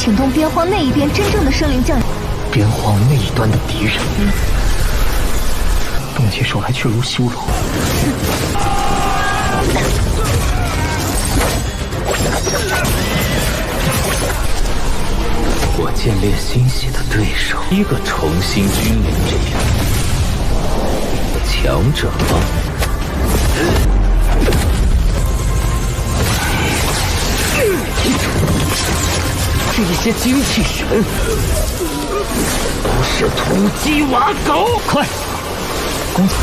请动边荒那一边真正的生灵降临。边荒那一端的敌人，动起手来却如修罗。我见猎欣喜的对手，一个重新君临这样强者吗？这些精气神都是土鸡瓦狗！快，公子，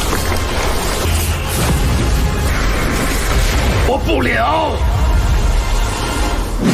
我不了。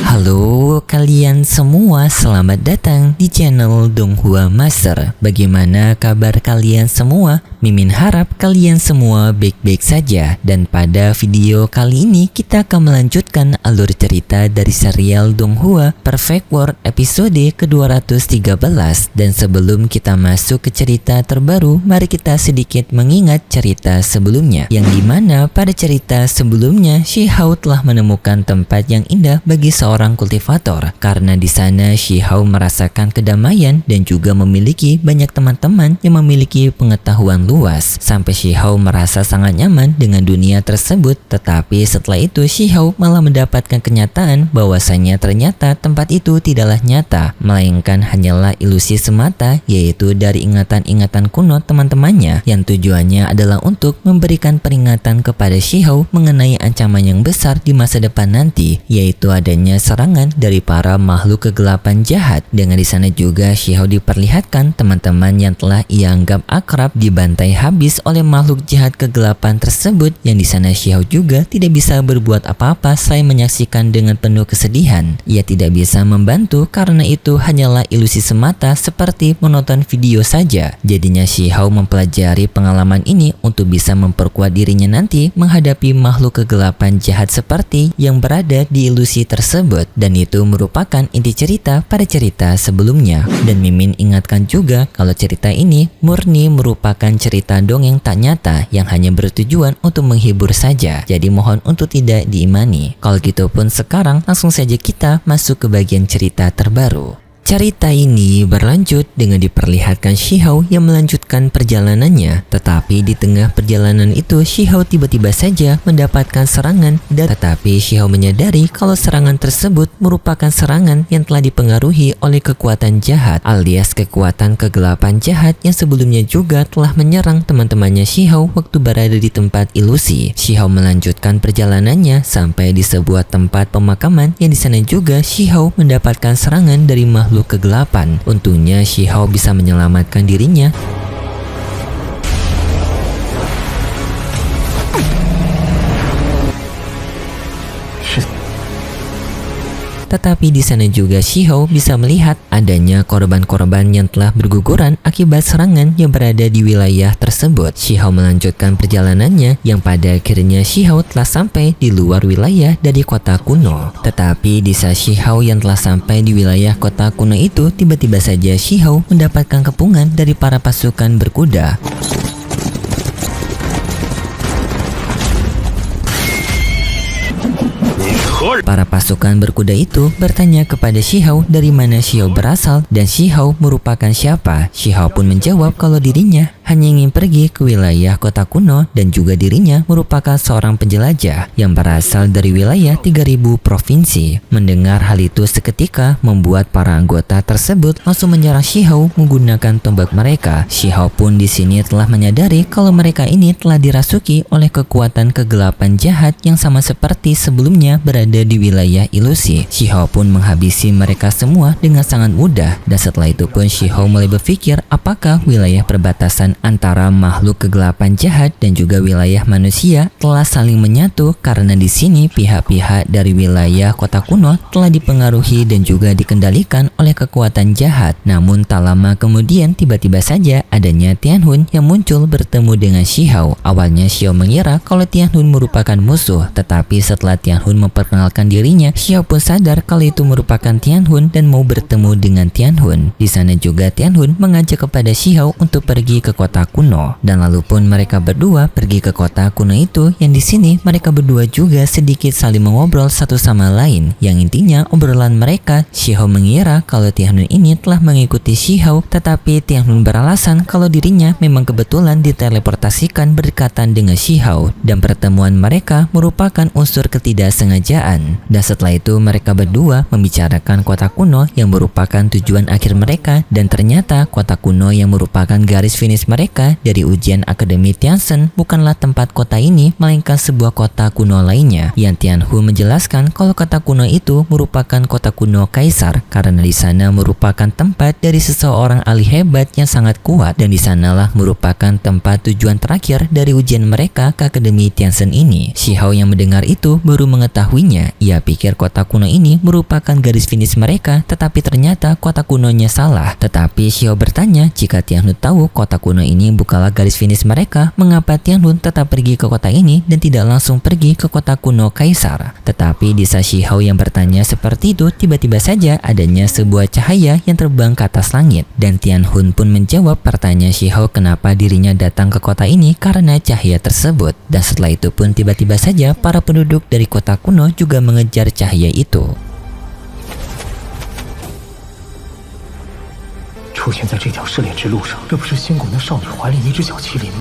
Halo kalian semua, selamat datang di channel Donghua Master. Bagaimana kabar kalian semua? Mimin harap kalian semua baik-baik saja. Dan pada video kali ini kita akan melanjutkan alur cerita dari serial Donghua Perfect World episode ke-213. Dan sebelum kita masuk ke cerita terbaru, mari kita sedikit mengingat cerita sebelumnya, yang dimana pada cerita sebelumnya Shihao telah menemukan tempat yang indah bagi seorang kultivator, karena di sana Shihao merasakan kedamaian dan juga memiliki banyak teman-teman yang memiliki pengetahuan luas, sampai Shihao merasa sangat nyaman dengan dunia tersebut. Tetapi setelah itu Shihao malah mendapatkan kenyataan bahwasanya ternyata tempat itu tidaklah nyata, melainkan hanyalah ilusi semata, yaitu dari ingatan-ingatan kuno teman-temannya yang tujuannya adalah untuk memberikan peringatan kepada Shihao mengenai ancaman yang besar di masa depan nanti, yaitu adanya serangan dari para makhluk kegelapan jahat. Dengan di sana juga Shihao diperlihatkan teman-teman yang telah ia anggap akrab dibantai habis oleh makhluk jahat kegelapan tersebut, yang di sana Shihao juga tidak bisa berbuat apa-apa selain menyaksikan dengan penuh kesedihan. Ia tidak bisa membantu karena itu hanyalah ilusi semata seperti menonton video saja. Jadinya Shihao mempelajari pengalaman ini untuk bisa memperkuat dirinya nanti menghadapi makhluk kegelapan jahat seperti yang berada di ilusi tersebut. Dan itu merupakan inti cerita pada cerita sebelumnya. Dan Mimin ingatkan juga kalau cerita ini murni merupakan cerita dongeng tak nyata yang hanya bertujuan untuk menghibur saja. Jadi mohon untuk tidak diimani. Kalau gitu pun sekarang langsung saja kita masuk ke bagian cerita terbaru. Cerita ini berlanjut dengan diperlihatkan Shihao yang melanjutkan perjalanannya. Tetapi di tengah perjalanan itu Shihao tiba-tiba saja mendapatkan serangan, tetapi Shihao menyadari kalau serangan tersebut merupakan serangan yang telah dipengaruhi oleh kekuatan jahat, alias kekuatan kegelapan jahat yang sebelumnya juga telah menyerang teman-temannya Shihao waktu berada di tempat ilusi. Shihao melanjutkan perjalanannya sampai di sebuah tempat pemakaman, yang di sana juga Shihao mendapatkan serangan dari makhluk kegelapan. Untungnya Shihao bisa menyelamatkan dirinya. Tetapi di sana juga Shihao bisa melihat adanya korban-korban yang telah berguguran akibat serangan yang berada di wilayah tersebut. Shihao melanjutkan perjalanannya, yang pada akhirnya Shihao telah sampai di luar wilayah dari kota kuno. Tetapi di saat Shihao yang telah sampai di wilayah kota kuno itu, tiba-tiba saja Shihao mendapatkan kepungan dari para pasukan berkuda. Para pasukan berkuda itu bertanya kepada Shihao dari mana Shihao berasal dan Shihao merupakan siapa. Shihao pun menjawab kalau dirinya hanya ingin pergi ke wilayah kota kuno dan juga dirinya merupakan seorang penjelajah yang berasal dari wilayah 3000 provinsi. Mendengar hal itu seketika membuat para anggota tersebut langsung menyerang Shihao menggunakan tombak mereka. Shihao pun di sini telah menyadari kalau mereka ini telah dirasuki oleh kekuatan kegelapan jahat yang sama seperti sebelumnya berada di wilayah ilusi. Shihao pun menghabisi mereka semua dengan sangat mudah, dan setelah itu pun Shihao mulai berpikir apakah wilayah perbatasan antara makhluk kegelapan jahat dan juga wilayah manusia telah saling menyatu, karena di sini pihak-pihak dari wilayah kota kuno telah dipengaruhi dan juga dikendalikan oleh kekuatan jahat. Namun tak lama kemudian tiba-tiba saja adanya Tianhun yang muncul bertemu dengan Shihao. Awalnya Shihao mengira kalau Tianhun merupakan musuh, tetapi setelah Tianhun memperkenalkan dirinya, Shihao pun sadar kalau itu merupakan Tianhun dan mau bertemu dengan Tianhun. Di sana juga Tianhun mengajak kepada Shihao untuk pergi ke kota kuno. Dan lalu pun mereka berdua pergi ke kota kuno itu, yang di sini mereka berdua juga sedikit saling mengobrol satu sama lain. Yang intinya obrolan mereka, Xiahou mengira kalau Tianhun ini telah mengikuti Xiahou, tetapi Tianhun beralasan kalau dirinya memang kebetulan diteleportasikan berdekatan dengan Xiahou, dan pertemuan mereka merupakan unsur ketidaksengajaan. Dan setelah itu mereka berdua membicarakan kota kuno yang merupakan tujuan akhir mereka, dan ternyata kota kuno yang merupakan garis finish mereka dari ujian Akademi Tianzhen bukanlah tempat kota ini, melainkan sebuah kota kuno lainnya. Yang Tianhun menjelaskan kalau kota kuno itu merupakan kota kuno kaisar, karena di sana merupakan tempat dari seseorang ahli hebat yang sangat kuat, dan di sanalah merupakan tempat tujuan terakhir dari ujian mereka ke Akademi Tianzhen ini. Xiahou yang mendengar itu baru mengetahuinya. Ia pikir kota kuno ini merupakan garis finish mereka, tetapi ternyata kota kunonya salah. Tetapi Xiahou bertanya jika Tianhun tahu kota kuno ini bukanlah garis finish mereka, mengapa Tianhun tetap pergi ke kota ini dan tidak langsung pergi ke kota kuno kaisar. Tetapi di saat Xiahou yang bertanya seperti itu, tiba-tiba saja adanya sebuah cahaya yang terbang ke atas langit, dan Tianhun pun menjawab pertanyaan Xiahou kenapa dirinya datang ke kota ini karena cahaya tersebut. Dan setelah itu pun tiba-tiba saja para penduduk dari kota kuno juga mengejar cahaya itu.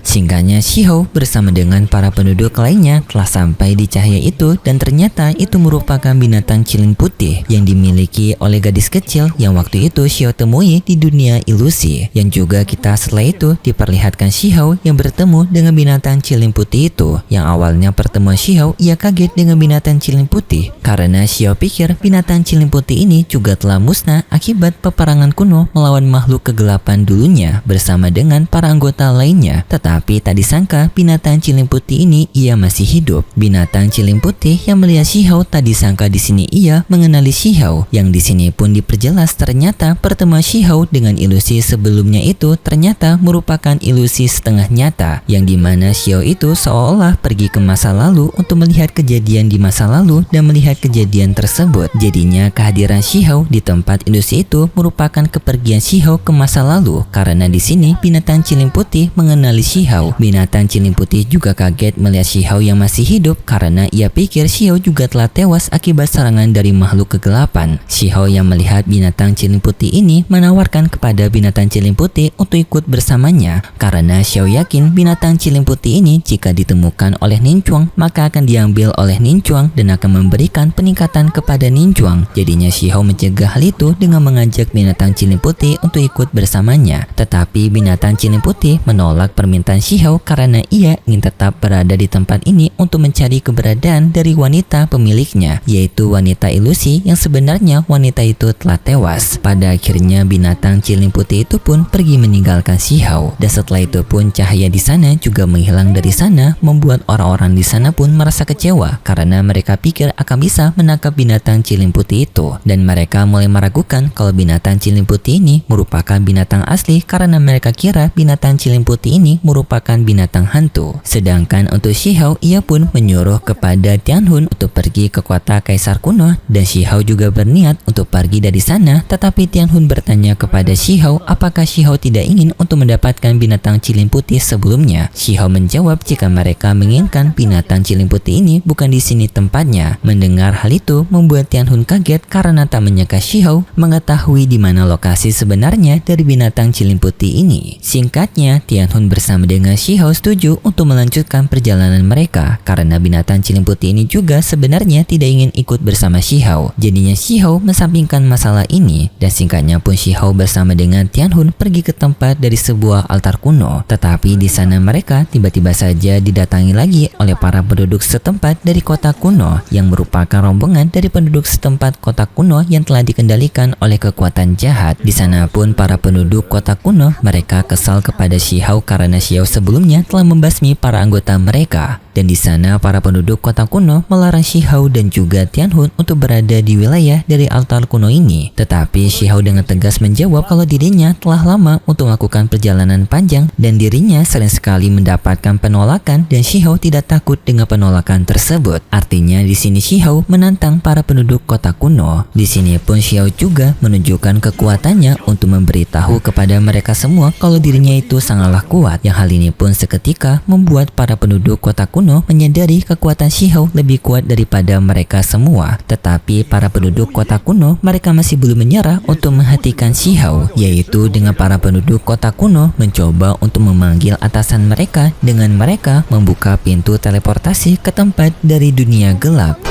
Singkatnya, Xiahou bersama dengan para penduduk lainnya telah sampai di cahaya itu, dan ternyata itu merupakan binatang cilin putih yang dimiliki oleh gadis kecil yang waktu itu Xiahou temui di dunia ilusi. Yang juga kita setelah itu diperlihatkan Xiahou yang bertemu dengan binatang cilin putih itu. Yang awalnya pertemuan Xiahou, ia kaget dengan binatang cilin putih karena Xiahou pikir binatang cilin putih ini juga telah musnah akibat peperangan kuno melawan makhluk kegelapan dulunya bersama dengan para anggota lainnya. Tetapi tak disangka binatang cilin putih ini ia masih hidup. Binatang cilin putih yang melihat Xiahou tak disangka di sini ia mengenali Xiahou. Yang di sini pun diperjelas ternyata pertemuan Xiahou dengan ilusi sebelumnya itu ternyata merupakan ilusi setengah nyata, yang dimana Xiahou itu seolah pergi ke masa lalu untuk melihat kejadian di masa lalu dan melihat kejadian tersebut. Jadinya kehadiran Xiahou di tempat ilusi itu merupakan kepergian Xiahou ke masa lalu, karena di sini binatang cilin putih mengenali Xiahou. Binatang cilin putih juga kaget melihat Xiahou yang masih hidup karena ia pikir Xiahou juga telah tewas akibat serangan dari makhluk kegelapan. Xiahou yang melihat binatang cilin putih ini menawarkan kepada binatang cilin putih untuk ikut bersamanya, karena Xiahou yakin binatang cilin putih ini jika ditemukan oleh Ningguang maka akan diambil oleh Ningguang dan akan memberikan peningkatan kepada Ningguang. Jadinya Xiahou mencegah hal itu dengan mengajak binatang cilin putih untuk ikut bersamanya. Tetapi binatang cilin putih menolak permintaan Xiahou karena ia ingin tetap berada di tempat ini untuk mencari keberadaan dari wanita pemiliknya, yaitu wanita ilusi yang sebenarnya wanita itu telah tewas. Pada akhirnya binatang cilin putih itu pun pergi meninggalkan Xiahou, dan setelah itu pun cahaya di sana juga menghilang dari sana, membuat orang-orang di sana pun merasa kecewa karena mereka pikir akan bisa menangkap binatang cilin putih itu, dan mereka mulai meragukan kalau binatang cilin putih ini merupakan binatang asli karena mereka kira binatang cilin putih ini merupakan binatang hantu. Sedangkan untuk Xiahou, ia pun menyuruh kepada Tianhun untuk pergi ke kota kaisar kuno, dan Xiahou juga berniat untuk pergi dari sana. Tetapi Tianhun bertanya kepada Xiahou apakah Xiahou tidak ingin untuk mendapatkan binatang cilin putih sebelumnya. Xiahou menjawab jika mereka menginginkan binatang cilin putih ini bukan di sini tempatnya. Mendengar hal itu membuat Tianhun kaget karena tak menyangka Xiahou mengetahui di mana lokasi sebenarnya dari binatang cilin putih ini. Singkatnya, Tianhun bersama dengan Xiahou setuju untuk melanjutkan perjalanan mereka karena binatang cilin putih ini juga sebenarnya tidak ingin ikut bersama Xiahou. Jadinya Xiahou mensampingkan masalah ini, dan singkatnya pun Xiahou bersama dengan Tianhun pergi ke tempat dari sebuah altar kuno. Tetapi di sana mereka tiba-tiba saja didatangi lagi oleh para penduduk setempat dari kota kuno yang merupakan rombongan dari penduduk setempat kota kuno yang telah dikendalikan oleh kekuatan jahat. Di sana pun para penduduk kota kuno mereka kesal kepada Xiahou karena Xiahou sebelumnya telah membasmi para anggota mereka. Dan di sana para penduduk kota kuno melarang Shihao dan juga Tianhun untuk berada di wilayah dari altar kuno ini. Tetapi Shihao dengan tegas menjawab kalau dirinya telah lama untuk melakukan perjalanan panjang dan dirinya sering sekali mendapatkan penolakan dan Shihao tidak takut dengan penolakan tersebut. Artinya di sini Shihao menantang para penduduk kota kuno. Di sini pun Shihao juga menunjukkan kekuatannya untuk memberitahu kepada mereka semua kalau dirinya itu sangatlah kuat. Yang hal ini pun seketika membuat para penduduk kota kuno menyadari kekuatan Shihao lebih kuat daripada mereka semua. Tetapi para penduduk kota kuno mereka masih belum menyerah untuk menghentikan Shihao, yaitu dengan para penduduk kota kuno mencoba untuk memanggil atasan mereka dengan mereka membuka pintu teleportasi ke tempat dari dunia gelap.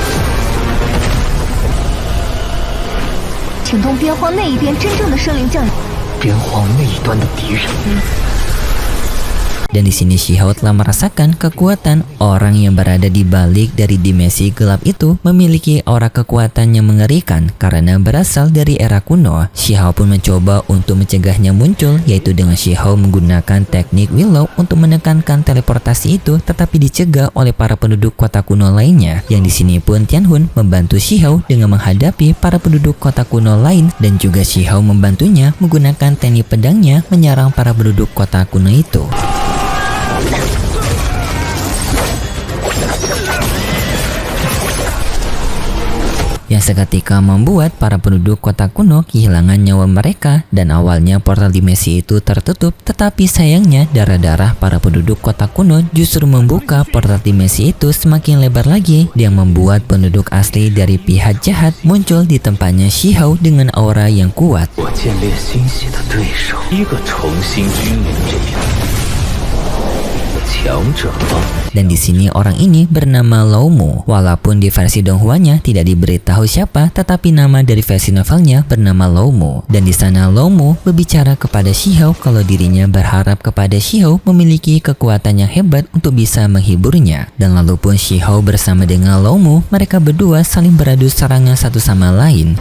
请从边荒那一边真正的生灵降临。边荒那一端的敌人。 Dan di sini Shihao telah merasakan kekuatan orang yang berada di balik dari dimensi gelap itu memiliki aura kekuatan yang mengerikan karena berasal dari era kuno. Shihao pun mencoba untuk mencegahnya muncul, yaitu dengan Shihao menggunakan teknik Willow untuk menekankan teleportasi itu, tetapi dicegah oleh para penduduk kota kuno lainnya. Yang di sini pun Tianhun membantu Shihao dengan menghadapi para penduduk kota kuno lain dan juga Shihao membantunya menggunakan teknik pedangnya menyerang para penduduk kota kuno itu. Yang seketika membuat para penduduk kota kuno kehilangan nyawa mereka dan awalnya portal dimensi itu tertutup, tetapi sayangnya darah-darah para penduduk kota kuno justru membuka portal dimensi itu semakin lebar lagi yang membuat penduduk asli dari pihak jahat muncul di tempatnya Shihao dengan aura yang kuat. Dan di sini orang ini bernama Laomu. Walaupun di versi Donghuanya tidak diberitahu siapa, tetapi nama dari versi novelnya bernama Laomu. Dan di sana Laomu berbicara kepada Shihao kalau dirinya berharap kepada Shihao memiliki kekuatan yang hebat untuk bisa menghiburnya. Dan lalu pun Shihao bersama dengan Laomu, mereka berdua saling beradu serangan satu sama lain.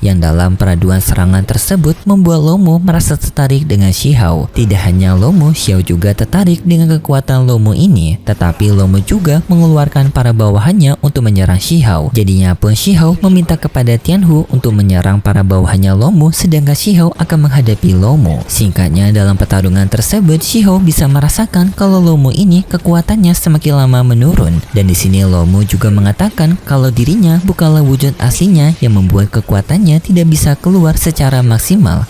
Yang dalam peraduan serangan tersebut membuat Laomu merasa tertarik dengan Shihao. Tidak hanya Laomu, Shihao juga tertarik dengan kekuatan Laomu ini. Tetapi Laomu juga mengeluarkan para bawahannya untuk menyerang Shihao. Jadinya pun Shihao meminta kepada Tianhu untuk menyerang para bawahannya Laomu, sedangkan Shihao akan menghadapi Laomu. Singkatnya dalam pertarungan tersebut Shihao bisa merasakan kalau Laomu ini kekuatannya semakin lama menurun. Dan di sini Laomu juga mengatakan kalau dirinya bukanlah wujud aslinya yang membuat kekuatannya tidak bisa keluar secara maksimal.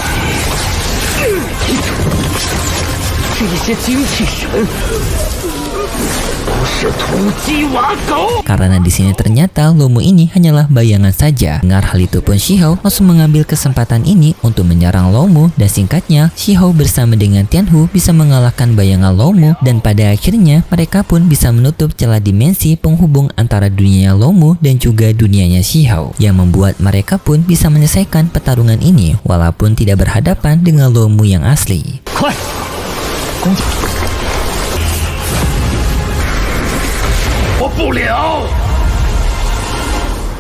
Karena di sini ternyata Laomu ini hanyalah bayangan saja. Dengar hal itu pun Shihao langsung mengambil kesempatan ini untuk menyerang Laomu dan singkatnya Shihao bersama dengan Tianhu bisa mengalahkan bayangan Laomu dan pada akhirnya mereka pun bisa menutup celah dimensi penghubung antara dunia Laomu dan juga dunianya Shihao yang membuat mereka pun bisa menyelesaikan pertarungan ini walaupun tidak berhadapan dengan Laomu yang asli.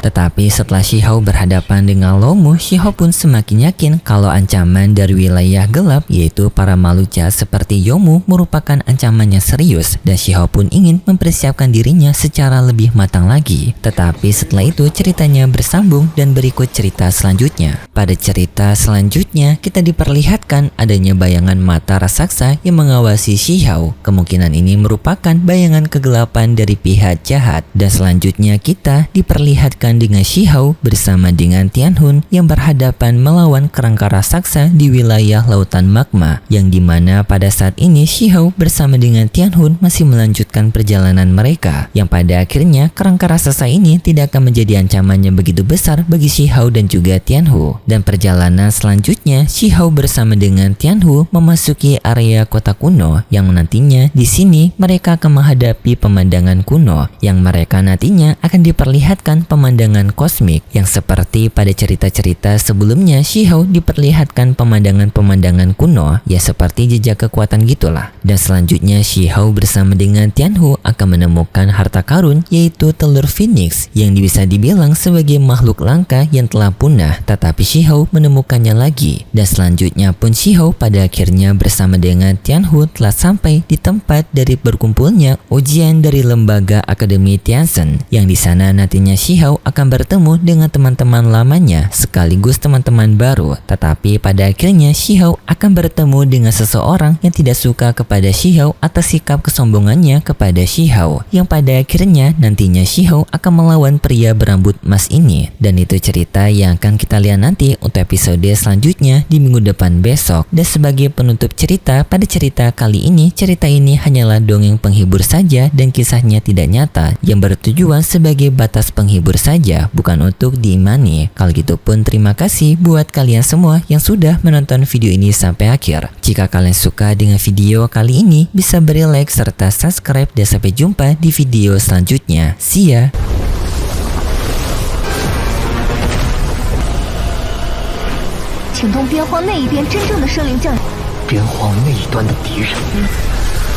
Tetapi setelah Shihao berhadapan dengan Laomu, Shihao pun semakin yakin kalau ancaman dari wilayah gelap yaitu para makhluk jahat seperti Yomu merupakan ancaman yang serius dan Shihao pun ingin mempersiapkan dirinya secara lebih matang lagi. Tetapi setelah itu ceritanya bersambung dan berikut cerita selanjutnya. Pada cerita selanjutnya kita diperlihatkan adanya bayangan mata raksasa yang mengawasi Shihao. Kemungkinan ini merupakan bayangan kegelapan dari pihak jahat dan selanjutnya kita diperlihatkan dengan Shihao bersama dengan Tianhun yang berhadapan melawan kerangka raksasa di wilayah lautan magma yang dimana pada saat ini Shihao bersama dengan Tianhun masih melanjutkan perjalanan mereka yang pada akhirnya kerangka raksasa ini tidak akan menjadi ancaman yang begitu besar bagi Shihao dan juga Tianhu. Dan perjalanan selanjutnya Shihao bersama dengan Tianhu memasuki area kota kuno yang nantinya di sini mereka akan menghadapi pemandangan kuno yang mereka nantinya akan diperlihatkan pemandangan pemandangan kosmik yang seperti pada cerita-cerita sebelumnya Shihou diperlihatkan pemandangan-pemandangan kuno ya seperti jejak kekuatan gitulah. Dan selanjutnya Shihou bersama dengan Tianhu akan menemukan harta karun yaitu telur Phoenix yang bisa dibilang sebagai makhluk langka yang telah punah, tetapi Shihou menemukannya lagi. Dan selanjutnya pun Shihou pada akhirnya bersama dengan Tianhu telah sampai di tempat dari berkumpulnya ujian dari lembaga Akademi Tianzhen, yang di sana nantinya Shihou akan bertemu dengan teman-teman lamanya sekaligus teman-teman baru. Tetapi pada akhirnya Shihou akan bertemu dengan seseorang yang tidak suka kepada Shihou atas sikap kesombongannya kepada Shihou, yang pada akhirnya nantinya Shihou akan melawan pria berambut emas ini. Dan itu cerita yang akan kita lihat nanti untuk episode selanjutnya di minggu depan besok. Dan sebagai penutup cerita pada cerita kali ini, cerita ini hanyalah dongeng penghibur saja dan kisahnya tidak nyata yang bertujuan sebagai batas penghibur saja, bukan untuk diimani. Kalau gitu pun terima kasih buat kalian semua yang sudah menonton video ini sampai akhir. Jika kalian suka dengan video kali ini, bisa beri like serta subscribe dan sampai jumpa di video selanjutnya. See ya! 请动边荒那一边真正的生灵教。边荒那一端的敌人。